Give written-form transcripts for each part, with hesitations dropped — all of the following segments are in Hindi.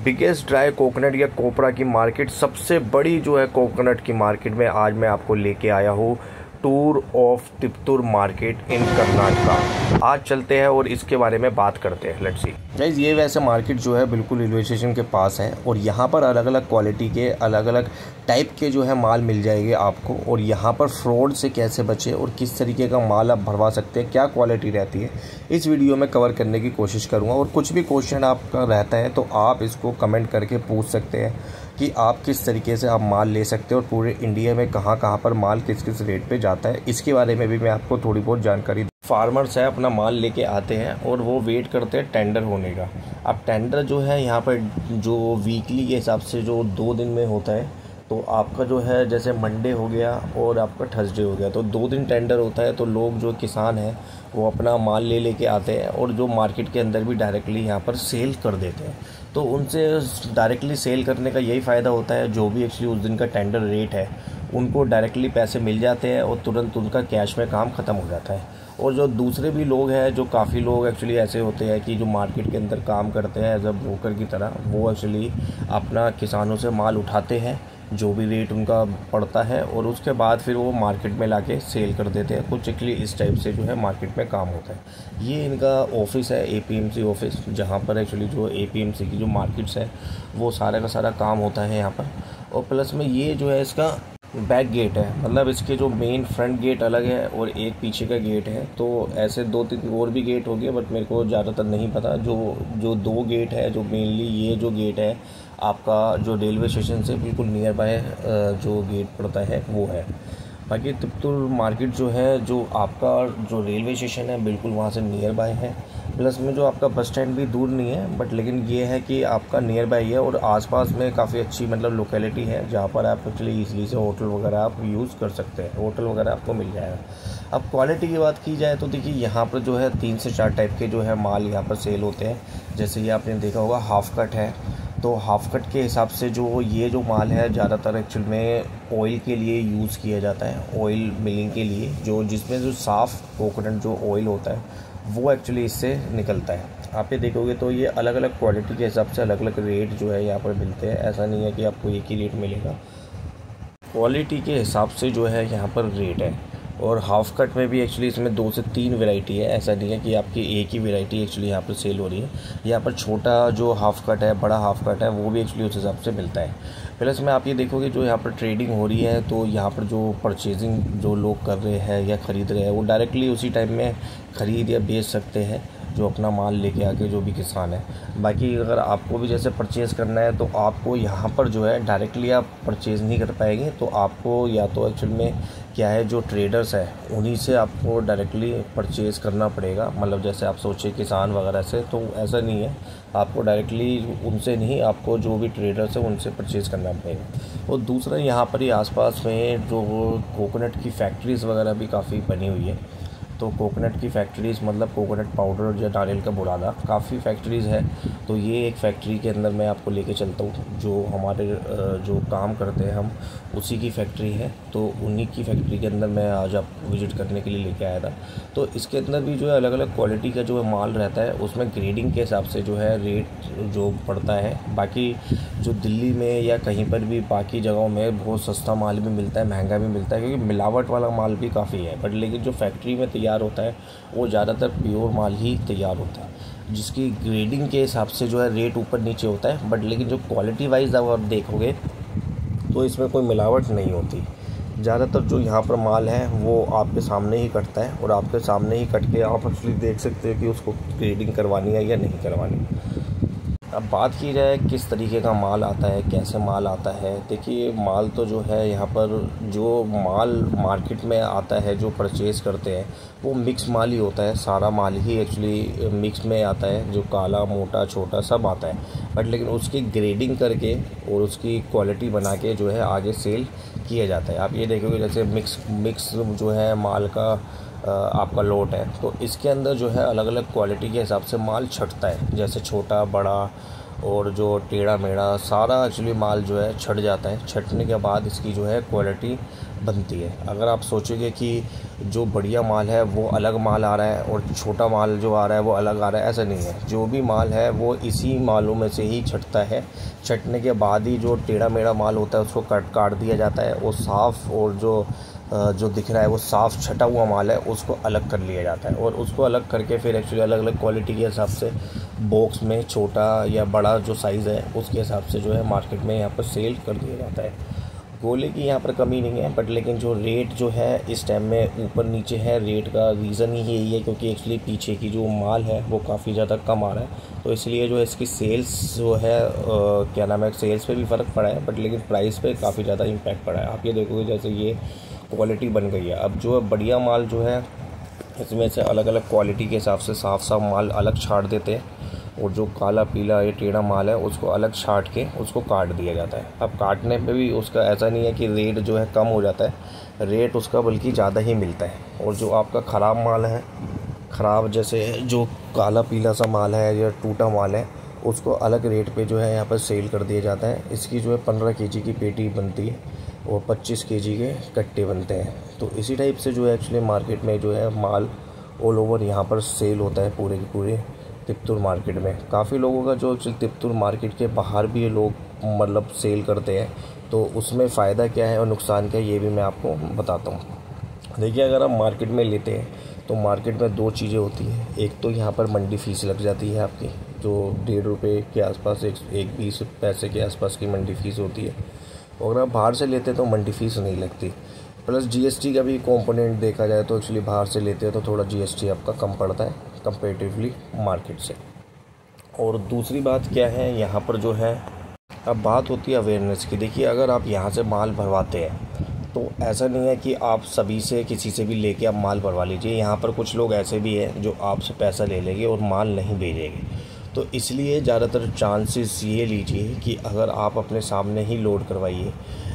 बिगेस्ट ड्राई कोकोनट या कोपरा की मार्केट, सबसे बड़ी जो है कोकोनट की मार्केट में आज मैं आपको लेके आया हूँ tour of Tiptur market in Karnataka. आज चलते हैं और इसके बारे में बात करते हैं। लेट्स सी गाइस, ये वैसे मार्केट जो है बिल्कुल रेलवे स्टेशन के पास है और यहाँ पर अलग अलग क्वालिटी के अलग अलग टाइप के जो है माल मिल जाएंगे आपको। और यहाँ पर फ्रॉड से कैसे बचे और किस तरीके का माल आप भरवा सकते हैं, क्या क्वालिटी रहती है, इस वीडियो में कवर करने की कोशिश करूँगा। और कुछ भी क्वेश्चन आपका रहता है तो आप इसको कमेंट करके पूछ सकते हैं कि आप किस तरीके से आप माल ले सकते हैं और पूरे इंडिया में कहाँ कहाँ पर माल किस किस रेट पे जाता है, इसके बारे में भी मैं आपको थोड़ी बहुत जानकारी। फार्मर्स है अपना माल लेके आते हैं और वो वेट करते हैं टेंडर होने का। अब टेंडर जो है यहाँ पर जो वीकली के हिसाब से जो 2 दिन में होता है, तो आपका जो है जैसे मंडे हो गया और आपका थर्सडे हो गया, तो 2 दिन टेंडर होता है। तो लोग जो किसान हैं वो अपना माल लेके आते हैं और जो मार्केट के अंदर भी डायरेक्टली यहाँ पर सेल कर देते हैं। तो उनसे डायरेक्टली सेल करने का यही फ़ायदा होता है, जो भी एक्चुअली उस दिन का टेंडर रेट है उनको डायरेक्टली पैसे मिल जाते हैं और तुरंत उनका कैश में काम ख़त्म हो जाता है। और जो दूसरे भी लोग हैं, जो काफ़ी लोग एक्चुअली ऐसे होते हैं कि जो मार्केट के अंदर काम करते हैं एज अ ब्रोकर की तरह, वो एक्चुअली अपना किसानों से माल उठाते हैं जो भी रेट उनका पड़ता है और उसके बाद फिर वो मार्केट में लाके सेल कर देते हैं। कुछ एक्चुअली इस टाइप से जो है मार्केट में काम होता है। ये इनका ऑफिस है, एपीएमसी ऑफिस, जहाँ पर एक्चुअली जो एपीएमसी की जो मार्केट्स है वो सारा का सारा काम होता है यहाँ पर। और प्लस में ये जो है इसका बैक गेट है, मतलब इसके जो मेन फ्रंट गेट अलग है और एक पीछे का गेट है। तो ऐसे 2-3 और भी गेट हो गए, बट मेरे को ज़्यादातर नहीं पता। जो 2 गेट है, जो मेनली ये जो गेट है आपका जो रेलवे स्टेशन से बिल्कुल नियर बाय जो गेट पड़ता है वो है। बाकी तिपतुर मार्केट जो है, जो आपका जो रेलवे स्टेशन है बिल्कुल वहाँ से नियर बाय है। प्लस में जो आपका बस स्टैंड भी दूर नहीं है, बट लेकिन ये है कि आपका नियर बाय है और आसपास में काफ़ी अच्छी मतलब लोकेलिटी है जहाँ पर आप एक्चुअली ईजिली से होटल वगैरह आप यूज़ कर सकते हैं। होटल वगैरह आपको मिल जाएगा। अब क्वालिटी की बात की जाए तो देखिए यहाँ पर जो है 3 से 4 टाइप के जो है माल यहाँ पर सेल होते हैं। जैसे ये आपने देखा होगा हाफ कट है, तो हाफ कट के हिसाब से जो ये जो माल है ज़्यादातर एक्चुअल में ऑयल के लिए यूज़ किया जाता है, ऑयल मिलिंग के लिए, जो जिसमें जो साफ़ कोकोनट जो ऑयल होता है वो एक्चुअली इससे निकलता है। आप ये देखोगे तो ये अलग अलग क्वालिटी के हिसाब से अलग अलग रेट जो है यहाँ पर मिलते हैं। ऐसा नहीं है कि आपको एक ही रेट मिलेगा, क्वालिटी के हिसाब से जो है यहाँ पर रेट है। और हाफ़ कट में भी एक्चुअली इसमें 2 से 3 वैरायटी है, ऐसा नहीं है कि आपकी एक ही वैरायटी एक्चुअली यहाँ पर सेल हो रही है। यहाँ पर छोटा जो हाफ़ कट है, बड़ा हाफ़ कट है, वो भी एक्चुअली उस हिसाब से मिलता है। प्लस में आप ये देखोगे जो यहाँ पर ट्रेडिंग हो रही है, तो यहाँ पर जो परचेजिंग जो लोग कर रहे हैं या ख़रीद रहे हैं वो डायरेक्टली उसी टाइम में ख़रीद या बेच सकते हैं, जो अपना माल लेके आके जो भी किसान है। बाकी अगर आपको भी जैसे परचेज़ करना है तो आपको यहाँ पर जो है डायरेक्टली आप परचेज़ नहीं कर पाएंगे, तो आपको या तो एक्चुअल में क्या है जो ट्रेडर्स है उन्हीं से आपको डायरेक्टली परचेज़ करना पड़ेगा। मतलब जैसे आप सोचिए किसान वगैरह से, तो ऐसा नहीं है, आपको डायरेक्टली उनसे नहीं, आपको जो भी ट्रेडर्स है उनसे परचेज़ करना पड़ेगा। और दूसरा यहाँ पर ही आसपास में जो कोकोनट की फैक्ट्रीज़ वगैरह भी काफ़ी बनी हुई है। तो कोकोनट की फैक्ट्रीज़ मतलब कोकोनट पाउडर या नारियल का बुरादा, काफ़ी फैक्ट्रीज़ है। तो ये एक फैक्ट्री के अंदर मैं आपको लेके चलता हूँ, जो हमारे जो काम करते हैं हम उसी की फैक्ट्री है। तो उन्हीं की फैक्ट्री के अंदर मैं आज आपको विज़िट करने के लिए लेके आया था। तो इसके अंदर भी जो है अलग अलग क्वालिटी का जो माल रहता है, उसमें ग्रेडिंग के हिसाब से जो है रेट जो पड़ता है। बाकी जो दिल्ली में या कहीं पर भी बाकी जगहों में बहुत सस्ता माल भी मिलता है, महंगा भी मिलता है, क्योंकि मिलावट वाला माल भी काफ़ी है। बट लेकिन जो फैक्ट्री में तैयार होता है वो ज़्यादातर प्योर माल ही तैयार होता है, जिसकी ग्रेडिंग के हिसाब से जो है रेट ऊपर नीचे होता है। बट लेकिन जो क्वालिटी वाइज आप देखोगे तो इसमें कोई मिलावट नहीं होती। ज़्यादातर जो यहाँ पर माल है वो आपके सामने ही कटता है और आपके सामने ही कट के आप एक्चुअली देख सकते हो कि उसको ग्रेडिंग करवानी है या नहीं करवानी। अब बात की जाए किस तरीके का माल आता है, कैसे माल आता है, देखिए माल तो जो है यहाँ पर जो माल मार्केट में आता है, जो परचेज़ करते हैं वो मिक्स माल ही होता है। सारा माल ही एक्चुअली मिक्स में आता है, जो काला मोटा छोटा सब आता है। बट लेकिन उसकी ग्रेडिंग करके और उसकी क्वालिटी बना के जो है आगे सेल किया जाता है। आप ये देखोगे जैसे मिक्स जो है माल का आपका लोट है, तो इसके अंदर जो है अलग अलग क्वालिटी के हिसाब से माल छटता है, जैसे छोटा बड़ा और जो टेढ़ा मेढ़ा सारा एक्चुअली माल जो है छट जाता है। छटने के बाद इसकी जो है क्वालिटी बनती है। अगर आप सोचोगे कि जो बढ़िया माल है वो अलग माल आ रहा है और छोटा माल जो आ रहा है वो अलग आ रहा है, ऐसा नहीं है। जो भी माल है वो इसी मालों में से ही छटता है। छटने के बाद ही जो टेढ़ा मेढ़ा माल होता है उसको काट दिया जाता है, वो साफ़ और जो दिख रहा है वो साफ़ छटा हुआ माल है उसको अलग कर लिया जाता है। और उसको अलग करके फिर एक्चुअली अलग अलग क्वालिटी के हिसाब से बॉक्स में छोटा या बड़ा जो साइज़ है उसके हिसाब से जो है मार्केट में यहाँ पर सेल कर दिया जाता है। गोले की यहाँ पर कमी नहीं है, बट लेकिन जो रेट जो है इस टाइम में ऊपर नीचे है। रेट का रीज़न ही यही है क्योंकि एक्चुअली पीछे की जो माल है वो काफ़ी ज़्यादा कम आ रहा है, तो इसलिए जो है इसकी सेल्स जो है क्या नाम है, सेल्स पे भी फ़र्क पड़ा है, बट लेकिन प्राइस पे काफ़ी ज़्यादा इम्पैक्ट पड़ा है। आप ये देखोगे जैसे ये क्वालिटी बन गई है। अब जो है बढ़िया माल जो है इसमें से अलग अलग क्वालिटी के हिसाब से साफ साफ माल अलग छाट देते हैं, और जो काला पीला या टेढ़ा माल है उसको अलग छाट के उसको काट दिया जाता है। अब काटने पे भी उसका ऐसा नहीं है कि रेट जो है कम हो जाता है, रेट उसका बल्कि ज़्यादा ही मिलता है। और जो आपका ख़राब माल है, ख़राब जैसे जो काला पीला सा माल है या टूटा माल है, उसको अलग रेट पे जो है यहाँ पर सेल कर दिया जाता है। इसकी जो है 15 केजी की पेटी बनती है और 25 केजी के कट्टे बनते हैं। तो इसी टाइप से जो है एक्चुअली मार्केट में जो है माल ऑल ओवर यहाँ पर सेल होता है पूरे के पूरे तिपतुर मार्केट में। काफ़ी लोगों का जो तिपतुर मार्केट के बाहर भी ये लोग मतलब सेल करते हैं, तो उसमें फ़ायदा क्या है और नुकसान क्या है ये भी मैं आपको बताता हूँ। देखिए, अगर आप मार्केट में लेते हैं तो मार्केट में दो चीज़ें होती हैं। एक तो यहाँ पर मंडी फ़ीस लग जाती है आपकी, जो 1.5 रुपये के आसपास, एक 20 पैसे के आसपास की मंडी फ़ीस होती है। और अगर आप बाहर से लेते हैं तो मंडी फ़ीस नहीं लगती। प्लस जीएसटी का भी कंपोनेंट देखा जाए तो एक्चुअली बाहर से लेते हैं तो थोड़ा जीएसटी आपका कम पड़ता है कंपेरेटिवली मार्केट से। और दूसरी बात क्या है यहाँ पर जो है, अब बात होती है अवेयरनेस की। देखिए, अगर आप यहाँ से माल भरवाते हैं तो ऐसा नहीं है कि आप सभी से किसी से भी लेके आप माल भरवा लीजिए। यहाँ पर कुछ लोग ऐसे भी हैं जो आपसे पैसा ले लेंगे और माल नहीं भेजेंगे। तो इसलिए ज़्यादातर चांसेस ये लीजिए कि अगर आप अपने सामने ही लोड करवाइए,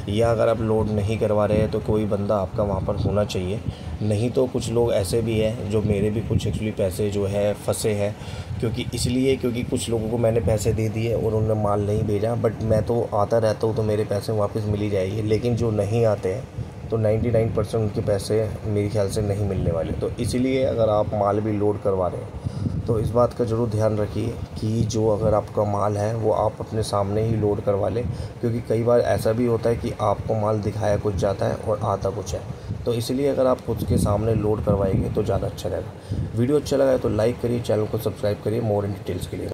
या अगर आप लोड नहीं करवा रहे हैं तो कोई बंदा आपका वहाँ पर होना चाहिए। नहीं तो कुछ लोग ऐसे भी हैं, जो मेरे भी कुछ एक्चुअली पैसे जो है फंसे हैं, क्योंकि कुछ लोगों को मैंने पैसे दे दिए और उन्होंने माल नहीं भेजा। बट मैं तो आता रहता हूँ तो मेरे पैसे वापस मिल ही जाएंगे, लेकिन जो नहीं आते हैं तो 99% उनके पैसे मेरे ख्याल से नहीं मिलने वाले। तो इसीलिए अगर आप माल भी लोड करवा रहे हैं तो इस बात का ज़रूर ध्यान रखिए कि जो अगर आपका माल है वो आप अपने सामने ही लोड करवा लें, क्योंकि कई बार ऐसा भी होता है कि आपको माल दिखाया कुछ जाता है और आता कुछ है। तो इसलिए अगर आप खुद के सामने लोड करवाएंगे तो ज़्यादा अच्छा रहेगा। वीडियो अच्छा लगा है तो लाइक करिए, चैनल को सब्सक्राइब करिए मोर इन डिटेल्स के लिए।